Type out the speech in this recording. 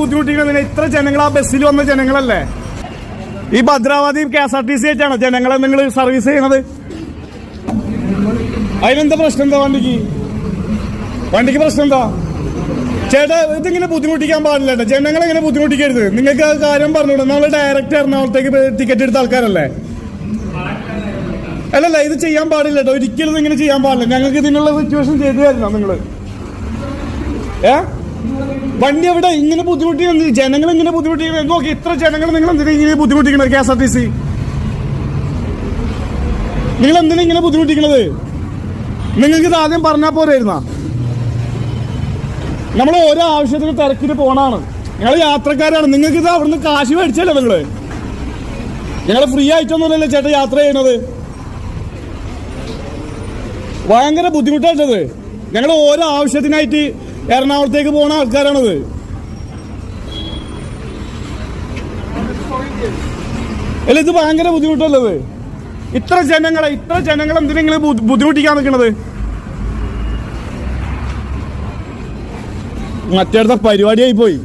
ബുദ്ധിമുട്ടിക്കുന്നത് ഇത്ര ജനങ്ങൾ ആ ബസ്സിൽ വന്ന ജനങ്ങളല്ലേ? ഈ ഭദ്രാവതി KSRTC ആയിട്ടാണ് ജനങ്ങളെ നിങ്ങൾ സർവീസ് ചെയ്യണത്. അതിനെന്താ പ്രശ്നം? എന്താ വണ്ടിക്ക് പ്രശ്നം എന്താ ചേട്ടാ? ഇതിങ്ങനെ ബുദ്ധിമുട്ടിക്കാൻ പാടില്ല. ജനങ്ങളെ ഇങ്ങനെ ബുദ്ധിമുട്ടിക്കരുത്. നിങ്ങൾക്ക് ആ കാര്യം പറഞ്ഞൂടെ? നമ്മൾ ഡയറക്റ്റ് എറണാകുളത്തേക്ക് ടിക്കറ്റ് എടുത്ത ആൾക്കാരല്ലേ? അല്ലല്ല, ഇത് ചെയ്യാൻ പാടില്ല കേട്ടോ. ഒരിക്കലും ഇങ്ങനെ ചെയ്യാൻ പാടില്ല. ഞങ്ങൾക്ക് ഇതിനുള്ള സിറ്റുവേഷൻ ചെയ്തു തരണം നിങ്ങൾ. വണ്ടി എവിടെ ഇങ്ങനെ ബുദ്ധിമുട്ടിക്കുന്നത്? ജനങ്ങൾ ഇങ്ങനെ ബുദ്ധിമുട്ടിക്കുന്നത് നോക്കി. ഇത്ര ജനങ്ങൾ നിങ്ങൾ എന്തിനാ ഇങ്ങനെ ബുദ്ധിമുട്ടിക്കുന്നത്? KSRTC നിങ്ങൾ എന്തിനാ ഇങ്ങനെ ബുദ്ധിമുട്ടിക്കുന്നത്? നിങ്ങൾക്ക് ഇത് ആദ്യം പറഞ്ഞാൽ പോരായിരുന്ന? നമ്മൾ ഓരോ ആവശ്യത്തിന് തിരക്കിട്ട് പോണാണ്. നിങ്ങൾ യാത്രക്കാരാണ്. നിങ്ങൾക്ക് ഇത് അവിടുന്ന് കാശ് മേടിച്ചല്ലേ? നിങ്ങൾ ഫ്രീ ആയിട്ടൊന്നുമല്ലല്ലോ ചേട്ടാ യാത്ര ചെയ്യണത്. ഭയങ്കര ബുദ്ധിമുട്ടായിട്ടത്. ഞങ്ങൾ ഓരോ ആവശ്യത്തിനായിട്ട് എറണാകുളത്തേക്ക് പോകുന്ന ആൾക്കാരാണത്. അല്ല, ഇത് ഭയങ്കര ബുദ്ധിമുട്ടല്ലത്. ഇത്ര ജനങ്ങൾ എന്തിനെങ്കിലും ബുദ്ധിമുട്ടിക്കാൻ നിൽക്കണത്? മറ്റേടത്തെ പരിപാടിയായി പോയി.